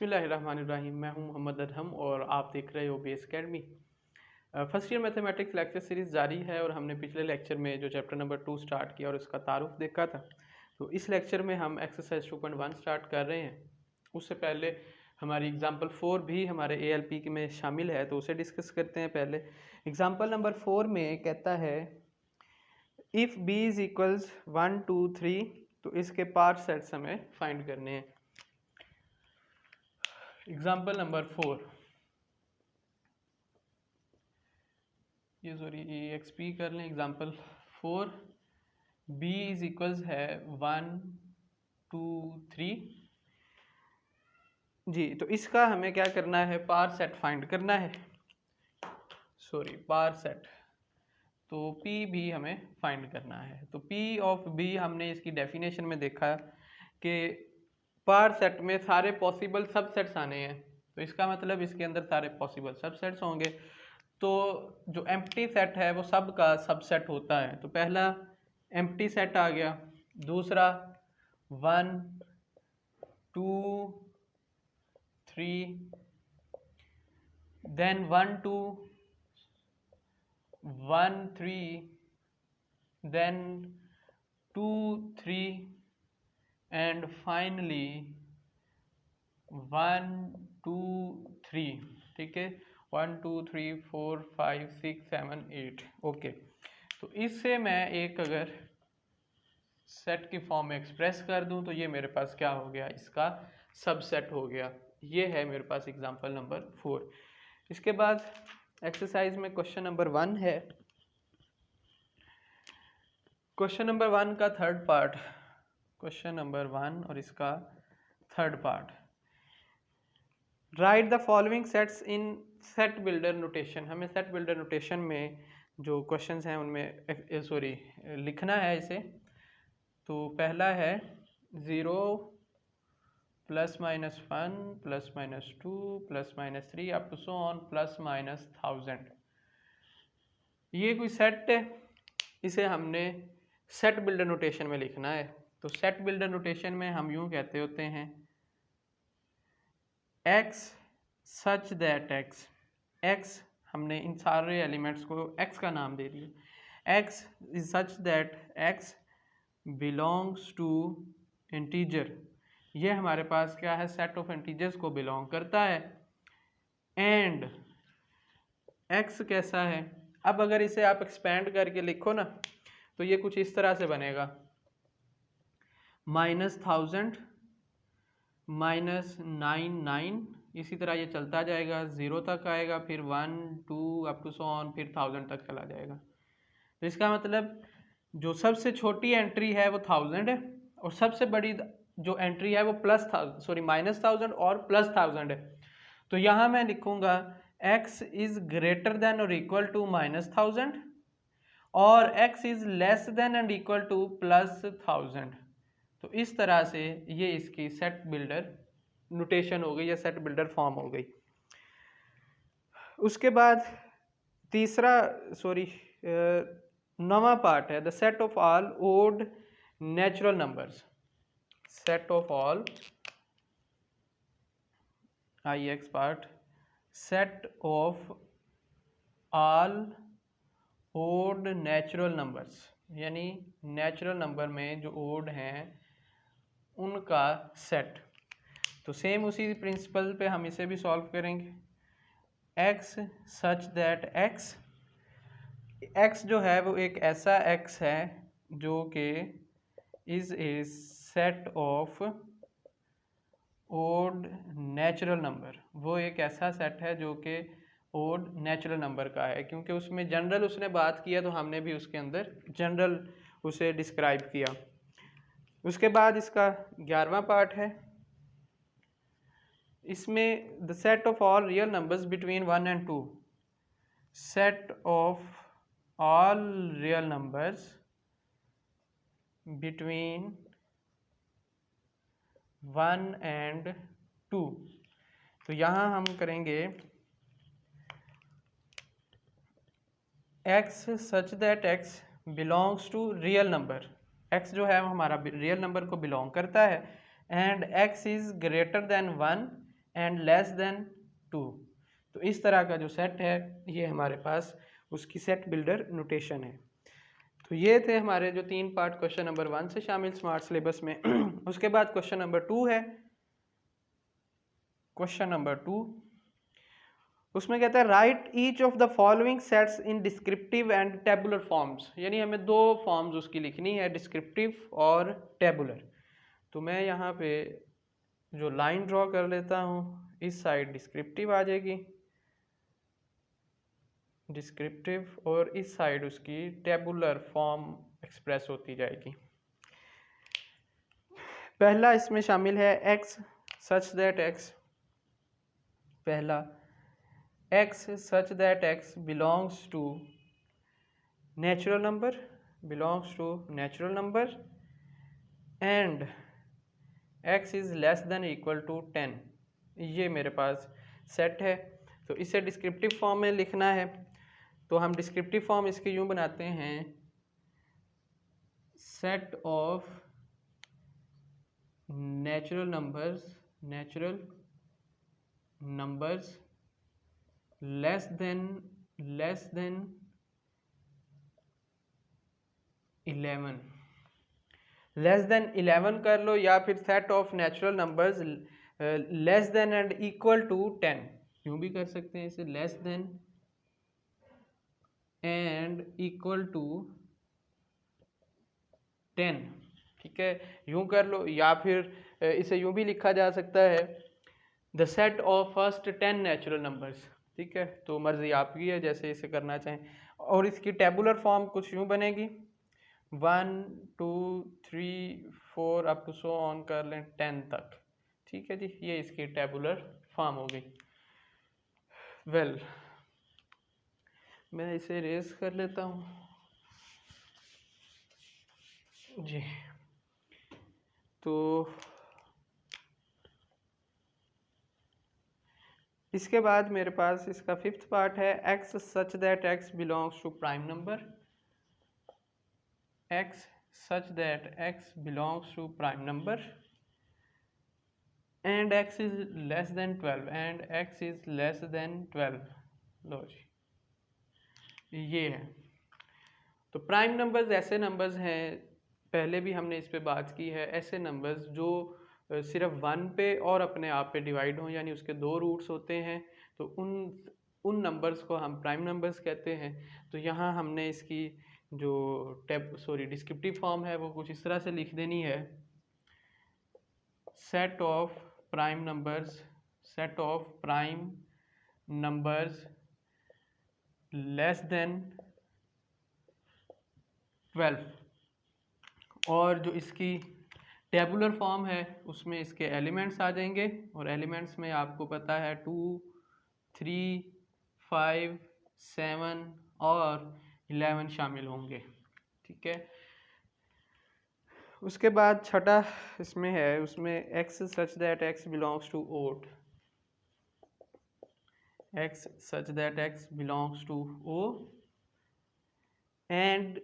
बिस्मिल्लाहिर्रहमानिर्रहीम। मैं हूं मोहम्मद अदहम और आप देख रहे हो base academy. First year mathematics lecture series जारी है और हमने पिछले लेक्चर में जो चैप्टर नंबर 2 स्टार्ट किया और उसका तारुफ देखा था, तो इस लेक्चर में हम एक्सरसाइज 2.1 स्टार्ट कर रहे हैं। उससे पहले हमारी एग्जाम्पल 4 भी हमारे ALP में शामिल है, तो उसे डिस्कस करते हैं। पहले एग्जाम्पल नंबर 4 में कहता है इफ़ b इज इक्वल्स 1 2 3, तो इसके पार्ट सेट्स हमें फाइंड करने हैं। एग्जाम्पल नंबर 4, ये सॉरी EXP कर लें। एग्जाम्पल 4, b इज इक्वल्स है 1 2 3 जी। तो इसका हमें क्या करना है, पार सेट फाइंड करना है, सॉरी पार सेट। तो p भी हमें फाइंड करना है। तो p ऑफ b हमने इसकी डेफिनेशन में देखा कि पार सेट में सारे पॉसिबल सबसेट्स आने हैं, तो इसका मतलब इसके अंदर सारे पॉसिबल सबसेट्स होंगे। तो जो एम्प्टी सेट है वो सब का सबसेट होता है। तो पहला एम्प्टी सेट आ गया, दूसरा 1 2 3, देन 1 2 1 3, देन 2 3 एंड फाइनली 1 2 3। ठीक है, 1 2 3 4 5 6 7 8। ओके, तो इससे मैं एक अगर सेट की फॉर्म में एक्सप्रेस कर दूं तो ये मेरे पास क्या हो गया, इसका सबसेट हो गया। ये है मेरे पास एग्जांपल नंबर 4। इसके बाद एक्सरसाइज में क्वेश्चन नंबर 1 है। क्वेश्चन नंबर 1 का थर्ड पार्ट, क्वेश्चन नंबर 1 और इसका third part, right the following sets in set builder notation. हमें सेट बिल्डर नोटेशन में जो क्वेश्चंस हैं उनमें सॉरी लिखना है इसे। तो पहला है 0 plus minus 1 plus minus 2 plus minus 3 up to so on plus minus 1000। ये कोई सेट है, इसे हमने सेट बिल्डर नोटेशन में लिखना है। तो सेट बिल्डर नोटेशन में हम यूं कहते होते हैं x सच दैट x हमने इन सारे एलिमेंट्स को x का नाम दे दिया। x is such that x belongs to integer. ये हमारे पास क्या है, सेट ऑफ इंटीजर्स को बिलोंग करता है। एंड x कैसा है, अब अगर इसे आप एक्सपेंड करके लिखो ना, तो ये कुछ इस तरह से बनेगा, -1000 -99, इसी तरह ये चलता जाएगा, 0 तक आएगा, फिर 1 2 अप टू सो ऑन, फिर 1000 तक चला जाएगा। तो इसका मतलब जो सबसे छोटी एंट्री है वो 1000 है और सबसे बड़ी जो एंट्री है वो -1000 और +1000 है। तो यहाँ मैं लिखूंगा x इज ग्रेटर देन और इक्वल टू -1000 और x is less than and equal to +1000। तो इस तरह से ये इसकी सेट बिल्डर नोटेशन हो गई या सेट बिल्डर फॉर्म हो गई। उसके बाद तीसरा नवा पार्ट है the set of all odd natural numbers. Set of all IX part, set of all odd natural numbers, यानी नेचुरल नंबर में जो ओड हैं उनका सेट। तो सेम उसी प्रिंसिपल पे हम इसे भी सॉल्व करेंगे। x सच दैट x जो है वो एक ऐसा x है जो कि is a set of odd natural number. वो एक ऐसा सेट है जो कि ओड नेचुरल नंबर का है, क्योंकि उसमें जनरल उसने बात किया तो हमने भी उसके अंदर जनरल उसे डिस्क्राइब किया। उसके बाद इसका 11वां पार्ट है, इसमें the set of all real numbers between 1 and 2। Set of all real numbers between 1 and 2। तो यहाँ हम करेंगे x such that x belongs to real number. x जो है वो हमारा रियल नंबर को बिलोंग करता है। And x is greater then 1 and less then 2। तो इस तरह का जो सेट है ये हमारे पास उसकी सेट बिल्डर नोटेशन है। तो ये थे हमारे जो 3 पार्ट क्वेश्चन नंबर 1 से शामिल स्मार्ट सिलेबस में। उसके बाद क्वेश्चन नंबर 2 है। क्वेश्चन नंबर 2 उसमें कहता है right each of the following sets in descriptive and tabular forms, यानी हमें 2 फॉर्म्स उसकी लिखनी है, डिस्क्रिप्टिव और टेबुलर। तो मैं यहाँ पे जो लाइन ड्रॉ कर लेता हूँ, इस साइड डिस्क्रिप्टिव आ जाएगी, डिस्क्रिप्टिव, और इस साइड उसकी टेबुलर फॉर्म एक्सप्रेस होती जाएगी। पहला इसमें शामिल है x सच दैट x, पहला x such that x belongs to natural number, belongs to natural number and x is less than equal to 10। ये मेरे पास सेट है। तो इसे डिस्क्रिप्टिव फॉर्म में लिखना है। तो हम डिस्क्रिप्टिव फॉर्म इसके यूं बनाते हैं, set of natural numbers less than 11, less than 11 कर लो, या फिर set of natural numbers less than and equal to 10, यूं भी कर सकते हैं इसे, less than and equal to 10। ठीक है, यूं कर लो, या फिर इसे यूं भी लिखा जा सकता है, the set of first 10 natural numbers. ठीक है, तो मर्जी आपकी है जैसे इसे करना चाहें। और इसकी टेबुलर फॉर्म कुछ यूं बनेगी, 1 2 3 4 अप टू सो ऑन कर लें 10 तक। ठीक है जी, ये इसकी टेबुलर फॉर्म हो गई। वेल, मैं इसे रेज कर लेता हूँ जी। तो इसके बाद मेरे पास इसका 5th पार्ट है, x such that x belongs to prime number, x such that x belongs to prime number and x is less than 12 and x is less than 12। लो जी, ये है। तो प्राइम नंबर्स ऐसे नंबर्स हैं, पहले भी हमने इस पे बात की है, ऐसे नंबर्स जो सिर्फ 1 पे और अपने आप पे डिवाइड हों, यानी उसके 2 रूट्स होते हैं, तो उन नंबर्स को हम प्राइम नंबर्स कहते हैं। तो यहाँ हमने इसकी जो डिस्क्रिप्टिव फॉर्म है वो कुछ इस तरह से लिख देनी है, set of prime numbers less than 12। और जो इसकी टेबुलर फॉर्म है उसमें इसके एलिमेंट्स आ जाएंगे, और एलिमेंट्स में आपको पता है 2 3 5 7 और 11 शामिल होंगे। ठीक है, उसके बाद छठा इसमें है, उसमें x such that x belongs to odd, x such that x belongs to o and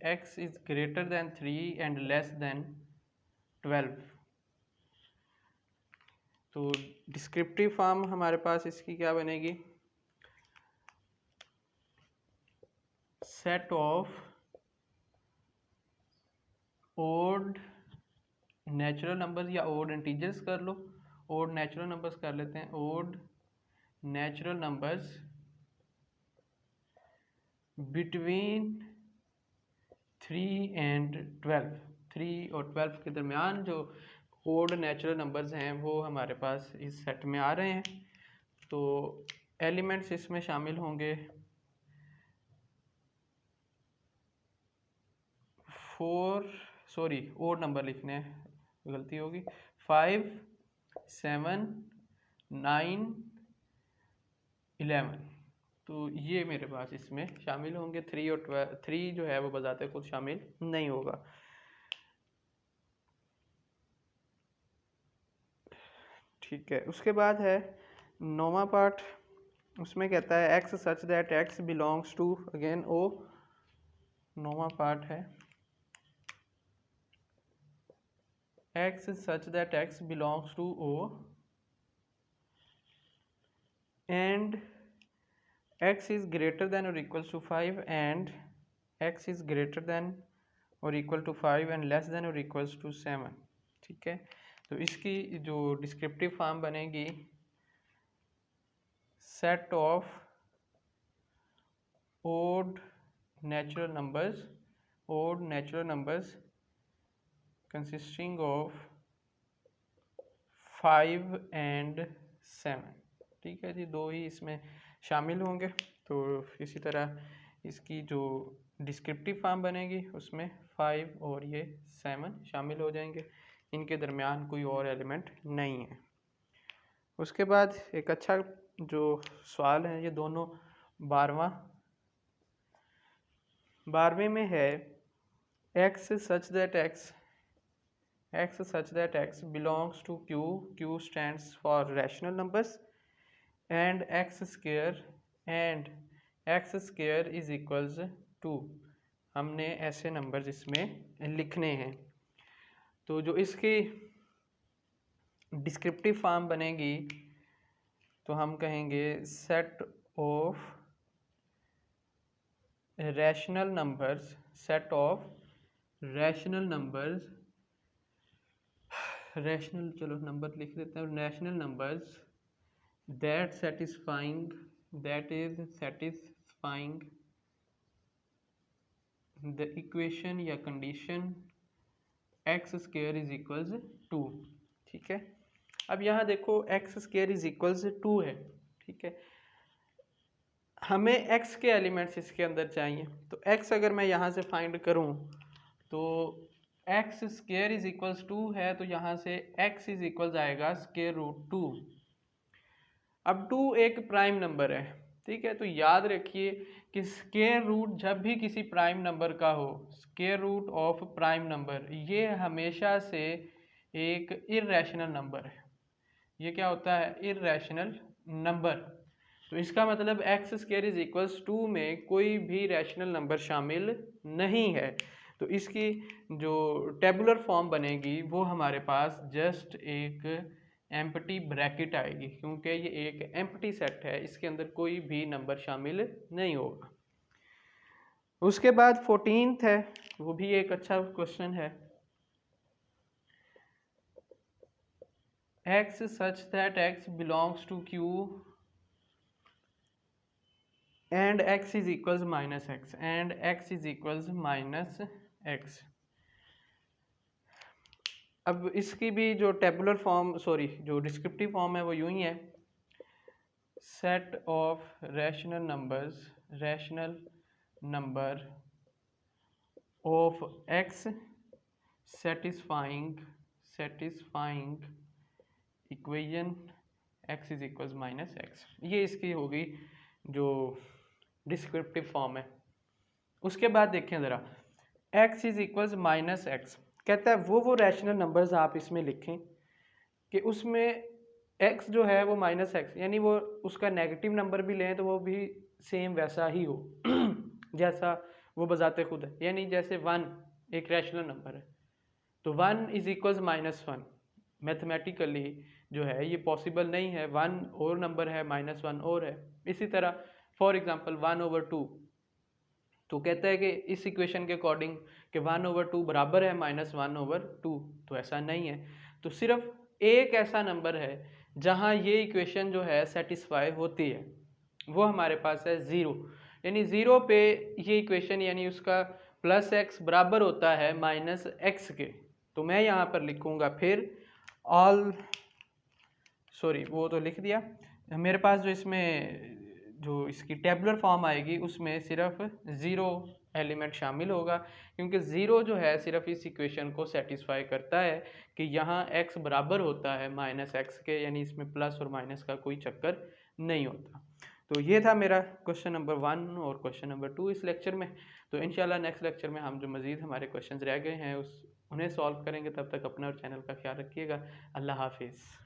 x is greater than 3 and less than 12। तो डिस्क्रिप्टिव फॉर्म हमारे पास इसकी क्या बनेगी, set of odd natural numbers, या ओड इंटीजर्स कर लो, odd natural numbers कर लेते हैं, odd natural numbers between 3 and 12, 3 और 12 के दरमियान जो ओड नेचुरल नंबर्स हैं वो हमारे पास इस सेट में आ रहे हैं। तो एलिमेंट्स इसमें शामिल होंगे 4, ओड नंबर लिखने हैं, गलती होगी, 5 7 9 11। तो ये मेरे पास इसमें शामिल होंगे, 3 और 12, 3 जो है वो बजाते खुद शामिल नहीं होगा। ठीक है, उसके बाद है 9वां पार्ट, उसमें कहता है x such that x belongs to again o। 9वां पार्ट है x such that x belongs to O and x is greater than or equals to 5 and x is greater than और equal to 5 and less than और equals to 7। ठीक है, तो इसकी जो descriptive form बनेगी set of odd natural numbers consisting of 5 and 7। ठीक है जी, दो ही इसमें शामिल होंगे। तो इसी तरह इसकी जो डिस्क्रिप्टिव फॉर्म बनेगी उसमें 5 और ये 7 शामिल हो जाएंगे, इनके दरमियान कोई और एलिमेंट नहीं है। उसके बाद एक अच्छा जो सवाल है, ये दोनों 12वें में है, x such that x belongs to q stands for rational numbers and x square is equals to, हमने ऐसे नंबर्स इसमें लिखने हैं। तो जो इसकी डिस्क्रिप्टिव फॉर्म बनेगी तो हम कहेंगे सेट ऑफ रैशनल नंबर्स चलो नंबर लिख देते हैं, rational numbers that is satisfying the equation या condition x square is equals 2। ठीक है, अब यहाँ देखो x square is equals 2 है। ठीक है, हमें x के एलिमेंट्स इसके अंदर चाहिए, तो x अगर मैं यहाँ से फाइंड करूँ तो x स्क्वायर इज इक्वल्स 2 है, तो यहाँ से x इज इक्वल्स आएगा स्क्वायर रूट 2। अब 2 एक प्राइम नंबर है। ठीक है, तो याद रखिए कि स्क्वायर रूट जब भी किसी प्राइम नंबर का हो, square root of prime number, ये हमेशा से एक इर्रेशनल नंबर है। ये क्या होता है? Irrational number. तो इसका मतलब एक्स स्क्वायर इज इक्वल्स 2 में कोई भी रैशनल नंबर शामिल नहीं है। तो इसकी जो टेबुलर फॉर्म बनेगी वो हमारे पास जस्ट एक एम्प्टी ब्रैकेट आएगी, क्योंकि ये एक एम्प्टी सेट है, इसके अंदर कोई भी नंबर शामिल नहीं होगा। उसके बाद 14th है, वो भी एक अच्छा क्वेश्चन है। x such that x belongs to q and x is equals minus x and x is equals minus x। अब इसकी भी जो टेबुलर फॉर्म जो डिस्क्रिप्टिव फॉर्म है वो यूं ही है, set of rational number of x satisfying equation x is equals minus x। ये इसकी होगी जो डिस्क्रिप्टिव फॉर्म है। उसके बाद देखें ज़रा, x is equals minus x कहता है वो रैशनल नंबर्स आप इसमें लिखें कि उसमें x जो है वो माइनस x, यानी वो उसका नेगेटिव नंबर भी लें तो वो भी सेम वैसा ही हो जैसा वो बजाते खुद है। यानी जैसे 1 एक रैशनल नंबर है तो 1 इज इक्वल्स माइनस 1, मैथमेटिकली जो है ये पॉसिबल नहीं है। 1 और नंबर है, माइनस 1 और है। इसी तरह फॉर एग्जांपल 1/2, तो कहता है कि इस इक्वेशन के अकॉर्डिंग कि 1/2 बराबर है -1/2, तो ऐसा नहीं है। तो सिर्फ एक ऐसा नंबर है जहां ये इक्वेशन जो है सेटिस्फाई होती है, वो हमारे पास है 0। यानी 0 पे ये इक्वेशन यानी उसका प्लस एक्स बराबर होता है माइनस एक्स के। तो मैं यहाँ पर लिखूँगा फिर वो तो लिख दिया। मेरे पास जो इसमें जो इसकी टेबुलर फॉर्म आएगी उसमें सिर्फ 0 एलिमेंट शामिल होगा, क्योंकि 0 जो है सिर्फ इस इक्वेशन को सेटिस्फाई करता है कि यहाँ x बराबर होता है माइनस एक्स के, यानी इसमें प्लस और माइनस का कोई चक्कर नहीं होता। तो ये था मेरा क्वेश्चन नंबर 1 और क्वेश्चन नंबर 2 इस लेक्चर में। तो इंशाल्लाह नेक्स्ट लेक्चर में हम जो मज़ीद हमारे क्वेश्चंस रह गए हैं उन्हें सॉल्व करेंगे। तब तक अपना और चैनल का ख्याल रखिएगा। अल्लाह हाफिज़।